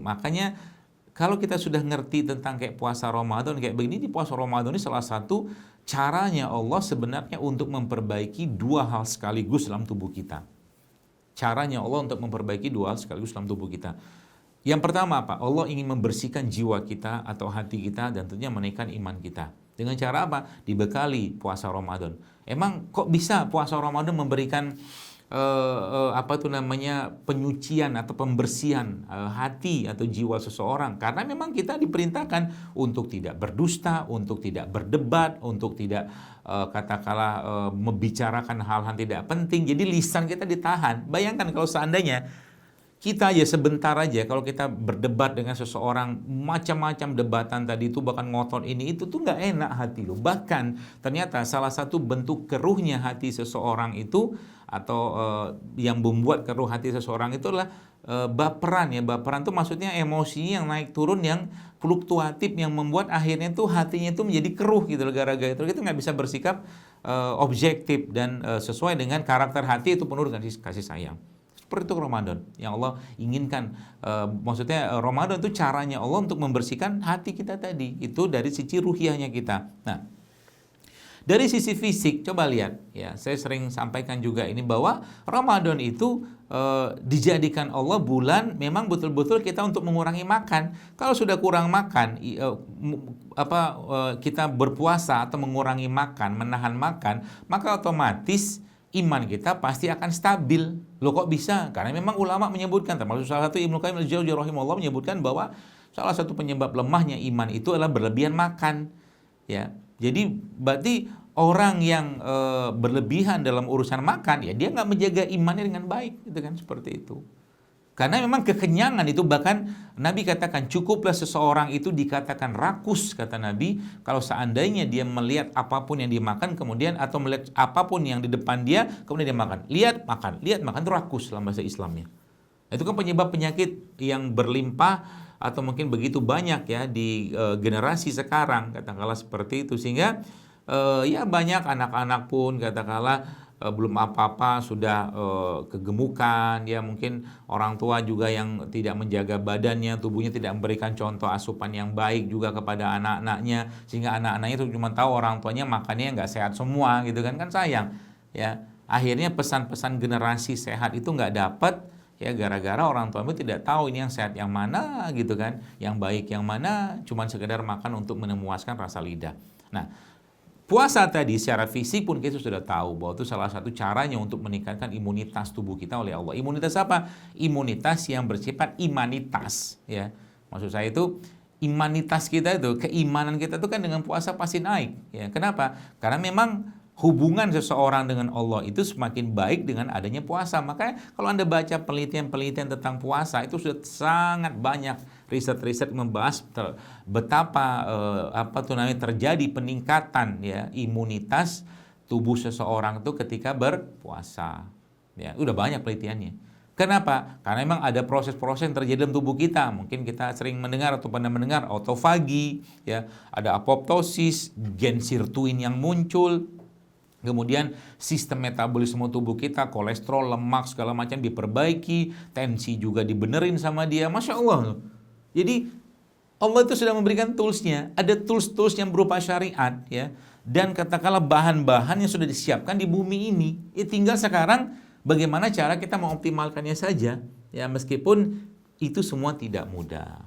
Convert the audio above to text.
Makanya kalau kita sudah ngerti tentang kayak puasa Ramadan kayak begini, di puasa Ramadan ini salah satu caranya Allah sebenarnya untuk memperbaiki dua hal sekaligus dalam tubuh kita. Caranya Allah untuk memperbaiki dua hal sekaligus dalam tubuh kita. Yang pertama apa? Allah ingin membersihkan jiwa kita atau hati kita dan tentunya menaikkan iman kita. Dengan cara apa? Dibekali puasa Ramadan. Emang kok bisa puasa Ramadan memberikan penyucian atau pembersihan hati atau jiwa seseorang? Karena memang kita diperintahkan untuk tidak berdusta, untuk tidak berdebat, untuk tidak membicarakan hal-hal tidak penting. Jadi lisan kita ditahan. Bayangkan kalau seandainya kita aja sebentar aja kalau kita berdebat dengan seseorang, macam-macam debatan tadi itu, bahkan ngotot ini itu tuh nggak enak hati lo. Bahkan ternyata salah satu bentuk keruhnya hati seseorang itu atau yang membuat keruh hati seseorang itu adalah baperan ya. Baperan itu maksudnya emosi yang naik turun, yang fluktuatif, yang membuat akhirnya tuh hatinya itu menjadi keruh gitu loh. Gara-gara itu kita nggak bisa bersikap objektif dan sesuai dengan karakter hati itu penuh dengan kasih sayang. Seperti itu Ramadan yang Allah inginkan. Maksudnya Ramadan itu caranya Allah untuk membersihkan hati kita tadi. Itu dari sisi ruhiyahnya kita. Nah, dari sisi fisik coba lihat ya, saya sering sampaikan juga ini bahwa Ramadan itu dijadikan Allah bulan memang betul-betul kita untuk mengurangi makan. Kalau sudah kurang makan, kita berpuasa atau mengurangi makan, menahan makan, maka otomatis iman kita pasti akan stabil. Loh kok bisa? Karena memang ulama menyebutkan, termasuk salah satu Ibnu Qayyim al-Jauziyah rahimahullah menyebutkan bahwa salah satu penyebab lemahnya iman itu adalah berlebihan makan. Ya, jadi berarti orang yang berlebihan dalam urusan makan, ya dia nggak menjaga imannya dengan baik, gitu kan, seperti itu. Karena memang kekenyangan itu, bahkan Nabi katakan cukuplah seseorang itu dikatakan rakus, kata Nabi, kalau seandainya dia melihat apapun yang dimakan kemudian, atau melihat apapun yang di depan dia kemudian dia makan. Lihat makan itu rakus dalam bahasa Islamnya. Itu kan penyebab penyakit yang berlimpah atau mungkin begitu banyak ya di generasi sekarang, katakanlah seperti itu. Sehingga ya banyak anak-anak pun katakanlah belum apa-apa sudah kegemukan, ya mungkin orang tua juga yang tidak menjaga badannya, tubuhnya tidak memberikan contoh asupan yang baik juga kepada anak-anaknya, sehingga anak-anaknya itu cuma tahu orang tuanya makannya nggak sehat semua gitu kan sayang ya. Akhirnya pesan-pesan generasi sehat itu nggak dapat ya, gara-gara orang tua itu tidak tahu ini yang sehat yang mana gitu kan, yang baik yang mana, cuma sekedar makan untuk memuaskan rasa lidah. Nah, puasa tadi secara fisik pun kita sudah tahu bahwa itu salah satu caranya untuk meningkatkan imunitas tubuh kita oleh Allah. Imunitas apa? Imunitas yang bersifat imanitas ya. Maksud saya itu imanitas kita itu, keimanan kita itu kan dengan puasa pasti naik ya. Kenapa? Karena memang hubungan seseorang dengan Allah itu semakin baik dengan adanya puasa. Makanya kalau Anda baca penelitian-penelitian tentang puasa itu sudah sangat banyak riset-riset membahas betapa terjadi peningkatan ya imunitas tubuh seseorang itu ketika berpuasa. Ya, udah banyak penelitiannya. Kenapa? Karena memang ada proses-proses yang terjadi dalam tubuh kita. Mungkin kita sering mendengar atau pernah mendengar autofagi, ya, ada apoptosis, gen sirtuin yang muncul. Kemudian sistem metabolisme tubuh kita, kolesterol, lemak, segala macam diperbaiki, tensi juga dibenerin sama dia. Masya Allah. Jadi Allah itu sudah memberikan toolsnya. Ada tools-tools yang berupa syariat ya. Dan katakanlah bahan-bahan yang sudah disiapkan di bumi ini. Tinggal sekarang bagaimana cara kita mengoptimalkannya saja. Ya, meskipun itu semua tidak mudah.